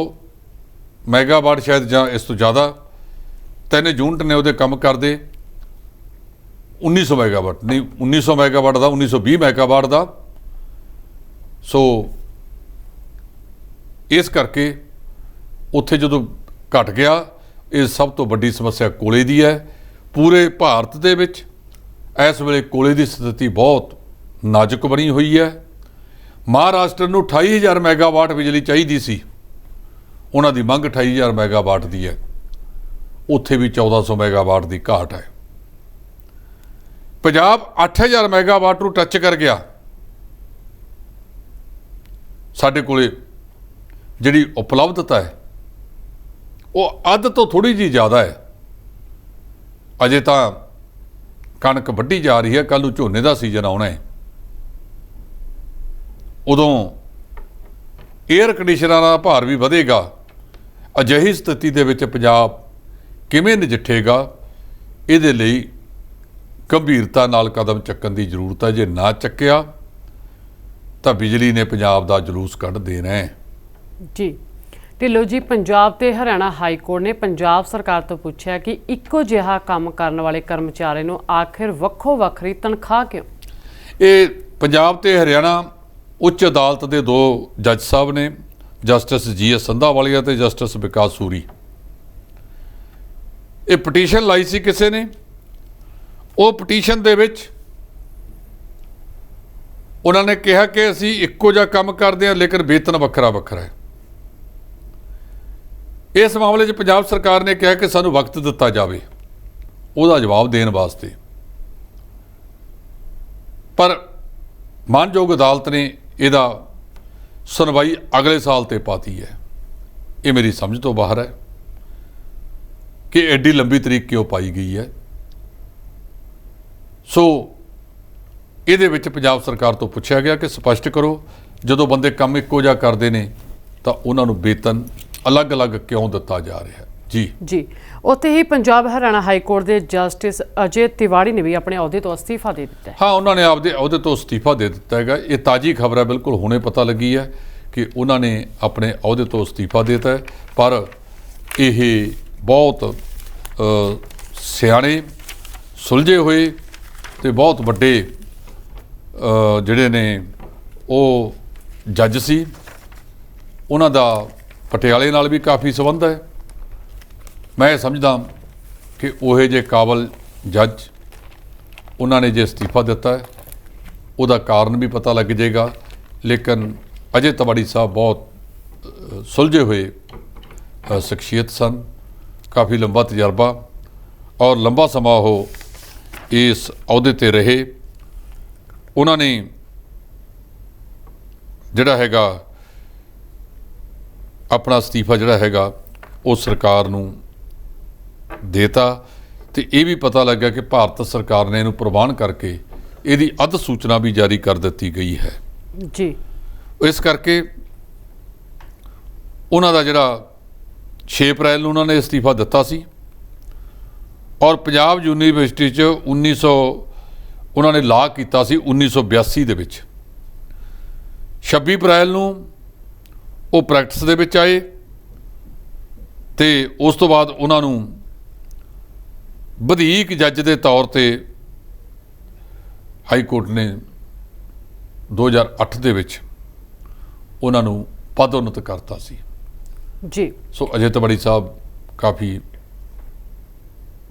ਮੈਗਾਵਾਟ ਸ਼ਾਇਦ ਜਾਂ ਇਸ ਤੋਂ ਜ਼ਿਆਦਾ 3 ਯੂਨਿਟ ਨੇ ਉਹਦੇ ਕੰਮ ਕਰਦੇ। 1900 ਮੈਗਾਵਾਟ ਨਹੀਂ, 1900 ਮੈਗਾਵਾਟ ਦਾ, 1920 ਮੈਗਾਵਾਟ ਦਾ। ਸੋ ਇਸ ਕਰਕੇ ਉੱਥੇ ਜਦੋਂ ਘਟ ਗਿਆ, ਇਹ ਸਭ ਤੋਂ ਵੱਡੀ ਸਮੱਸਿਆ ਕੋਲੇ ਦੀ ਹੈ। ਪੂਰੇ ਭਾਰਤ ਦੇ ਵਿੱਚ ਇਸ ਵੇਲੇ ਕੋਲੇ ਦੀ ਸਥਿਤੀ ਬਹੁਤ ਨਾਜ਼ੁਕ ਬਣੀ ਹੋਈ ਹੈ। ਮਹਾਰਾਸ਼ਟਰ ਨੂੰ 28000 ਮੈਗਾਵਾਟ ਬਿਜਲੀ ਚਾਹੀਦੀ ਸੀ, ਉਹਨਾਂ ਦੀ ਮੰਗ 28000 ਮੈਗਾਵਾਟ ਦੀ ਹੈ। ਉੱਥੇ ਵੀ 1400 ਮੈਗਾਵਾਟ ਦੀ ਘਾਟ ਹੈ। ਪੰਜਾਬ 8000 ਮੈਗਾਵਾਟ ਨੂੰ ਟੱਚ ਕਰ ਗਿਆ। ਸਾਡੇ ਕੋਲੇ ਜਿਹੜੀ ਉਪਲਬਧਤਾ ਹੈ ਉਹ ਅੱਧ ਤੋਂ ਥੋੜੀ ਜਿਹੀ ਜ਼ਿਆਦਾ ਹੈ। ਅਜੇ ਤਾਂ ਕਣਕ ਵੱਢੀ ਜਾ ਰਹੀ ਹੈ, ਕੱਲ੍ਹ ਨੂੰ ਝੋਨੇ ਦਾ ਸੀਜ਼ਨ ਆਉਣਾ ਹੈ। ਉਦੋਂ ਏਅਰ ਕੰਡੀਸ਼ਨਰਾਂ ਦਾ ਭਾਰ ਵੀ ਵਧੇਗਾ। ਅਜਿਹੀ ਸਥਿਤੀ ਦੇ ਵਿੱਚ ਪੰਜਾਬ ਕਿਵੇਂ ਨਜਿੱਠੇਗਾ, ਇਹਦੇ ਲਈ ਗੰਭੀਰਤਾ ਨਾਲ ਕਦਮ ਚੱਕਣ ਦੀ ਜ਼ਰੂਰਤ ਹੈ। ਜੇ ਨਾ ਚੱਕਿਆ ਤਾਂ ਬਿਜਲੀ ਨੇ ਪੰਜਾਬ ਦਾ ਜਲੂਸ ਕੱਢ ਦੇਣਾ ਹੈ। ਜੀ ਢਿੱਲੋਂ ਜੀ, ਪੰਜਾਬ ਤੇ ਹਰਿਆਣਾ ਹਾਈ ਕੋਰਟ ਨੇ ਪੰਜਾਬ ਸਰਕਾਰ ਤੋਂ ਪੁੱਛਿਆ ਕਿ ਇੱਕੋ ਜਿਹਾ ਕੰਮ ਕਰਨ ਵਾਲੇ ਕਰਮਚਾਰੀ ਨੂੰ ਆਖਿਰ ਵੱਖੋ ਵੱਖਰੀ ਤਨਖਾਹ ਕਿਉਂ? ਇਹ ਪੰਜਾਬ ਤੇ ਹਰਿਆਣਾ ਉੱਚ ਅਦਾਲਤ ਦੇ 2 ਜੱਜ ਸਾਹਿਬ ਨੇ, ਜਸਟਿਸ GS ਸੰਧਾਵਾਲੀਆ ਤੇ ਜਸਟਿਸ ਵਿਕਾਸ ਸੂਰੀ। ਇਹ ਪਟੀਸ਼ਨ ਲਾਈ ਸੀ ਕਿਸੇ ਨੇ। ਉਹ ਪਟੀਸ਼ਨ ਦੇ ਵਿੱਚ ਉਹਨਾਂ ਨੇ ਕਿਹਾ ਕਿ ਅਸੀਂ ਇੱਕੋ ਜਿਹਾ ਕੰਮ ਕਰਦੇ ਹਾਂ, ਲੇਕਿਨ ਵੇਤਨ ਵੱਖਰਾ ਵੱਖਰਾ ਹੈ। ਇਸ ਮਾਮਲੇ 'ਚ ਪੰਜਾਬ ਸਰਕਾਰ ਨੇ ਕਿਹਾ ਕਿ ਸਾਨੂੰ ਵਕਤ ਦਿੱਤਾ ਜਾਵੇ ਉਹਦਾ ਜਵਾਬ ਦੇਣ ਵਾਸਤੇ। ਪਰ ਮਾਨਯੋਗ ਅਦਾਲਤ ਨੇ ਇਹਦਾ ਸੁਣਵਾਈ ਅਗਲੇ ਸਾਲ ਤੇ ਪਾਤੀ ਹੈ। ਇਹ ਮੇਰੀ ਸਮਝ ਤੋਂ ਬਾਹਰ ਹੈ ਕਿ ਐਡੀ ਲੰਬੀ ਤਰੀਕ ਕਿਉਂ ਪਾਈ ਗਈ ਹੈ। ਸੋ ਇਹਦੇ ਵਿੱਚ ਪੰਜਾਬ ਸਰਕਾਰ ਤੋਂ ਪੁੱਛਿਆ ਗਿਆ ਕਿ ਸਪਸ਼ਟ ਕਰੋ, ਜਦੋਂ ਬੰਦੇ ਕੰਮ ਇੱਕੋ ਜਿਹਾ ਕਰਦੇ ਨੇ ਤਾਂ ਉਹਨਾਂ ਨੂੰ ਵੇਤਨ ਅਲੱਗ-ਅਲੱਗ ਕਿਉਂ ਦਿੱਤਾ ਜਾ ਰਿਹਾ ਹੈ। ਜੀ ਉੱਥੇ ਹੀ ਪੰਜਾਬ ਹਰਿਆਣਾ ਹਾਈ ਕੋਰਟ ਦੇ ਜਸਟਿਸ ਅਜੇ ਤਿਵਾੜੀ ਨੇ ਵੀ ਆਪਣੇ ਅਹੁਦੇ ਤੋਂ ਅਸਤੀਫਾ ਦੇ ਦਿੱਤਾ ਹੈ। ਹਾਂ, ਉਹਨਾਂ ਨੇ ਆਪਦੇ ਅਹੁਦੇ ਤੋਂ ਅਸਤੀਫਾ ਦੇ ਦਿੱਤਾ ਹੈਗਾ। ਇਹ ਤਾਜ਼ੀ ਖਬਰ ਹੈ, ਬਿਲਕੁਲ ਹੁਣੇ ਪਤਾ ਲੱਗੀ ਹੈ ਕਿ ਉਹਨਾਂ ਨੇ ਆਪਣੇ ਅਹੁਦੇ ਤੋਂ ਅਸਤੀਫਾ ਦੇ ਦਿੱਤਾ ਹੈ। ਪਰ ਇਹ ਬਹੁਤ ਸਿਆਣੇ, ਸੁਲਝੇ ਹੋਏ ਤੇ ਬਹੁਤ ਵੱਡੇ ਜਿਹੜੇ ਨੇ ਉਹ ਜੱਜ ਸੀ। ਉਹਨਾਂ ਦਾ ਪਟਿਆਲੇ ਨਾਲ ਵੀ ਕਾਫੀ ਸੰਬੰਧ ਹੈ। ਮੈਂ ਇਹ ਸਮਝਦਾ ਕਿ ਉਹ ਜਿਹੇ ਕਾਬਲ ਜੱਜ ਉਹਨਾਂ ਨੇ ਜੇ ਅਸਤੀਫਾ ਦਿੱਤਾ ਹੈ ਉਹਦਾ ਕਾਰਨ ਵੀ ਪਤਾ ਲੱਗ ਜਾਏਗਾ। ਲੇਕਿਨ ਅਜੇ ਤਿਵਾੜੀ ਸਾਹਿਬ ਬਹੁਤ ਸੁਲਝੇ ਹੋਏ ਸ਼ਖਸੀਅਤ ਸਨ, ਕਾਫੀ ਲੰਬਾ ਤਜਰਬਾ ਔਰ ਲੰਬਾ ਸਮਾਂ ਉਹ ਇਸ ਅਹੁਦੇ ਤੇ ਰਹੇ। ਉਹਨਾਂ ਨੇ ਜਿਹੜਾ ਹੈਗਾ ਆਪਣਾ ਅਸਤੀਫਾ ਜਿਹੜਾ ਹੈਗਾ ਉਹ ਸਰਕਾਰ ਨੂੰ ਦੇਤਾ ਤੇ ਇਹ ਵੀ ਪਤਾ ਲੱਗਾ ਕਿ ਭਾਰਤ ਸਰਕਾਰ ਨੇ ਇਹਨੂੰ ਪ੍ਰਵਾਨ ਕਰਕੇ ਇਹਦੀ ਅੱਧ ਸੂਚਨਾ ਵੀ ਜਾਰੀ ਕਰ ਦਿੱਤੀ ਗਈ ਹੈ। ਜੀ, ਇਸ ਕਰਕੇ ਉਹਨਾਂ ਦਾ ਜਿਹੜਾ 6 ਅਪ੍ਰੈਲ ਨੂੰ ਉਹਨਾਂ ਨੇ ਅਸਤੀਫਾ ਦਿੱਤਾ ਸੀ ਔਰ ਪੰਜਾਬ ਯੂਨੀਵਰਸਿਟੀ 'ਚ ਉਹਨਾਂ ਨੇ ਲਾਅ ਕੀਤਾ ਸੀ 1982 ਦੇ ਵਿੱਚ। 26 ਅਪ੍ਰੈਲ ਨੂੰ ਉਹ ਪ੍ਰੈਕਟਿਸ ਦੇ ਵਿੱਚ ਆਏ ਤੇ ਉਸ ਤੋਂ ਬਾਅਦ ਉਹਨਾਂ ਨੂੰ ਵਧੀਕ ਜੱਜ ਦੇ ਤੌਰ ਤੇ ਹਾਈ ਕੋਰਟ ਨੇ 2008 ਦੇ ਵਿੱਚ ਉਹਨਾਂ ਨੂੰ ਪਦੋਨਤ ਕਰਤਾ ਸੀ। ਜੀ, ਸੋ ਅਜੇ ਤਿਵਾੜੀ ਸਾਹਿਬ ਕਾਫੀ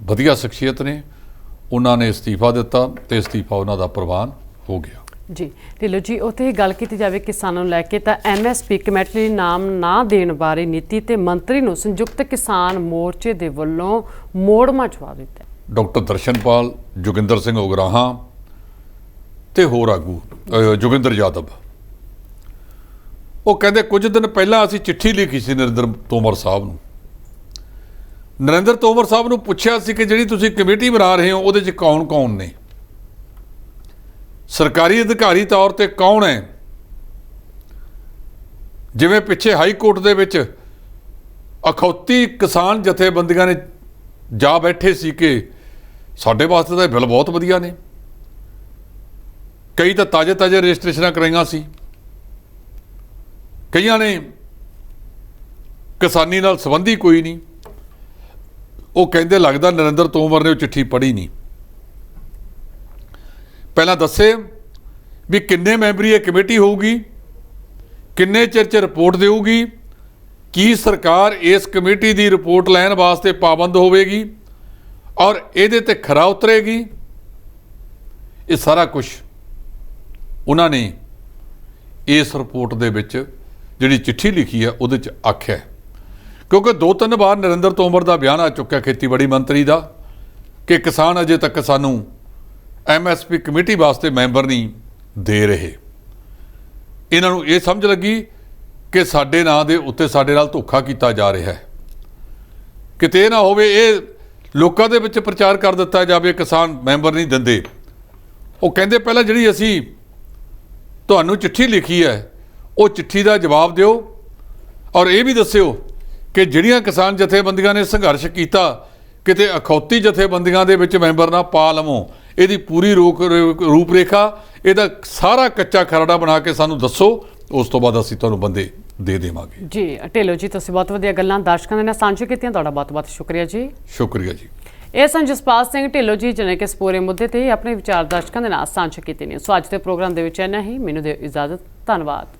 ਵਧੀਆ ਸ਼ਖਸੀਅਤ ਨੇ। ਉਹਨਾਂ ਨੇ ਅਸਤੀਫਾ ਦਿੱਤਾ ਤੇ ਅਸਤੀਫਾ ਉਹਨਾਂ ਦਾ ਪ੍ਰਵਾਨ ਹੋ ਗਿਆ। ਜੀ ਢਿੱਲੋਂ ਜੀ, ਉੱਥੇ ਹੀ ਗੱਲ ਕੀਤੀ ਜਾਵੇ ਕਿਸਾਨਾਂ ਨੂੰ ਲੈ ਕੇ ਤਾਂ MSP ਕਮੇਟੀ ਲਈ ਨਾਮ ਨਾ ਦੇਣ ਬਾਰੇ ਨੀਤੀ ਤੇ ਮੰਤਰੀ ਨੂੰ ਸੰਯੁਕਤ ਕਿਸਾਨ ਮੋਰਚੇ ਦੇ ਵੱਲੋਂ ਮੋੜਵਾਂ ਜਵਾਬ ਦਿੱਤਾ। ਡਾਕਟਰ ਦਰਸ਼ਨਪਾਲ, ਜੋਗਿੰਦਰ ਸਿੰਘ ਉਗਰਾਹਾਂ ਤੇ ਹੋਰ ਆਗੂ ਜੋਗਿੰਦਰ ਯਾਦਵ, ਉਹ ਕਹਿੰਦੇ ਕੁਝ ਦਿਨ ਪਹਿਲਾਂ ਅਸੀਂ ਚਿੱਠੀ ਲਿਖੀ ਸੀ ਨਰਿੰਦਰ ਤੋਮਰ ਸਾਹਿਬ ਨੂੰ। ਨਰਿੰਦਰ ਤੋਮਰ ਸਾਹਿਬ ਨੂੰ ਪੁੱਛਿਆ ਸੀ ਕਿ ਜਿਹੜੀ ਤੁਸੀਂ ਕਮੇਟੀ ਬਣਾ ਰਹੇ ਹੋ ਉਹਦੇ 'ਚ ਕੌਣ-ਕੌਣ ਨੇ, ਸਰਕਾਰੀ ਅਧਿਕਾਰੀ ਤੌਰ ਤੇ ਕੌਣ ਹੈ। ਜਿਵੇਂ ਪਿੱਛੇ ਹਾਈ ਕੋਰਟ ਦੇ ਵਿੱਚ ਅਖੌਤੀ ਕਿਸਾਨ ਜਥੇਬੰਦੀਆਂ ਨੇ ਜਾ ਬੈਠੇ ਸੀ ਕਿ ਸਾਡੇ ਵਾਸਤੇ ਤਾਂ ਇਹ ਬਿੱਲ ਬਹੁਤ ਵਧੀਆ ਨੇ, ਕਈ ਤਾਂ ਤਾਜ਼ੇ ਰਜਿਸਟ੍ਰੇਸ਼ਨਾਂ ਕਰਾਈਆਂ ਸੀ, ਕਈਆਂ ਨੇ ਕਿਸਾਨੀ ਨਾਲ ਸੰਬੰਧੀ ਕੋਈ ਨਹੀਂ। ਉਹ ਕਹਿੰਦੇ ਲੱਗਦਾ ਨਰਿੰਦਰ ਤੋਮਰ ਨੇ ਉਹ ਚਿੱਠੀ ਪੜ੍ਹੀ ਨਹੀਂ। ਪਹਿਲਾਂ ਦੱਸੇ ਵੀ ਕਿੰਨੇ ਮੈਂਬਰੀ ਇਹ ਕਮੇਟੀ ਹੋਊਗੀ, ਕਿੰਨੇ ਚਿਰ 'ਚ ਰਿਪੋਰਟ ਦੇਊਗੀ, ਕੀ ਸਰਕਾਰ ਇਸ ਕਮੇਟੀ ਦੀ ਰਿਪੋਰਟ ਲੈਣ ਵਾਸਤੇ ਪਾਬੰਦ ਹੋਵੇਗੀ ਔਰ ਇਹਦੇ ਤੇ ਖਰਾ ਉਤਰੇਗੀ। ਇਹ ਸਾਰਾ ਕੁਝ ਉਹਨਾਂ ਨੇ ਇਸ ਰਿਪੋਰਟ ਦੇ ਵਿੱਚ ਜਿਹੜੀ ਚਿੱਠੀ ਲਿਖੀ ਹੈ ਉਹਦੇ 'ਚ ਆਖਿਆ। ਕਿਉਂਕਿ 2-3 ਵਾਰ ਨਰਿੰਦਰ ਤੋਮਰ ਦਾ ਬਿਆਨ ਆ ਚੁੱਕਿਆ ਖੇਤੀਬਾੜੀ ਮੰਤਰੀ ਦਾ ਕਿ ਕਿਸਾਨ ਅਜੇ ਤੱਕ ਸਾਨੂੰ MSP ਕਮੇਟੀ ਵਾਸਤੇ ਮੈਂਬਰ ਨਹੀਂ ਦੇ ਰਹੇ। ਇਹਨਾਂ ਨੂੰ ਇਹ ਸਮਝ ਲੱਗੀ ਕਿ ਸਾਡੇ ਨਾਂ ਦੇ ਉੱਤੇ ਸਾਡੇ ਨਾਲ ਧੋਖਾ ਕੀਤਾ ਜਾ ਰਿਹਾ ਹੈ, ਕਿਤੇ ਇਹ ਨਾ ਹੋਵੇ ਇਹ ਲੋਕਾਂ ਦੇ ਵਿੱਚ ਪ੍ਰਚਾਰ ਕਰ ਦਿੱਤਾ ਜਾਵੇ ਕਿਸਾਨ ਮੈਂਬਰ ਨਹੀਂ ਦਿੰਦੇ। ਉਹ ਕਹਿੰਦੇ ਪਹਿਲਾਂ ਜਿਹੜੀ ਅਸੀਂ ਤੁਹਾਨੂੰ ਚਿੱਠੀ ਲਿਖੀ ਹੈ ਉਹ ਚਿੱਠੀ ਦਾ ਜਵਾਬ ਦਿਓ ਔਰ ਇਹ ਵੀ ਦੱਸਿਓ ਕਿ ਜਿਹੜੀਆਂ ਕਿਸਾਨ ਜਥੇਬੰਦੀਆਂ ਨੇ ਸੰਘਰਸ਼ ਕੀਤਾ ਕਿਤੇ ਅਖੌਤੀ ਜਥੇਬੰਦੀਆਂ ਦੇ ਵਿੱਚ ਮੈਂਬਰ ਨਾ ਪਾ ਲਵੋ। ਇਹਦੀ ਪੂਰੀ ਰੂਪ ਰੇਖਾ, ਇਹਦਾ ਸਾਰਾ ਕੱਚਾ ਖਰੜਾ ਬਣਾ ਕੇ ਸਾਨੂੰ ਦੱਸੋ, ਉਸ ਤੋਂ ਬਾਅਦ ਅਸੀਂ ਤੁਹਾਨੂੰ ਬੰਦੇ ਦੇ ਦੇਵਾਂਗੇ। ਜੀ ਢਿੱਲੋਂ ਜੀ, ਤੁਸੀਂ ਬਹੁਤ ਵਧੀਆ ਗੱਲਾਂ ਦਰਸ਼ਕਾਂ ਦੇ ਨਾਲ ਸਾਂਝੀਆਂ ਕੀਤੀਆਂ, ਤੁਹਾਡਾ ਬਹੁਤ-ਬਹੁਤ ਸ਼ੁਕਰੀਆ ਜੀ। ਸ਼ੁਕਰੀਆ ਜੀ। ਇਹ ਸਨ ਜਸਪਾਲ ਸਿੰਘ ਢਿੱਲੋਂ ਜੀ, ਜਿਹਨੇ ਕਿ ਇਸ ਪੂਰੇ ਮੁੱਦੇ ਤੇ ਆਪਣੇ ਵਿਚਾਰ ਦਰਸ਼ਕਾਂ ਦੇ ਨਾਲ ਸਾਂਝੇ ਕੀਤੇ ਨੇ। ਸੋ ਅੱਜ ਦੇ ਪ੍ਰੋਗਰਾਮ ਦੇ ਵਿੱਚ ਇੰਨਾ ਹੀ। ਮੈਨੂੰ ਦਿਓ ਇਜਾਜ਼ਤ। ਧੰਨਵਾਦ।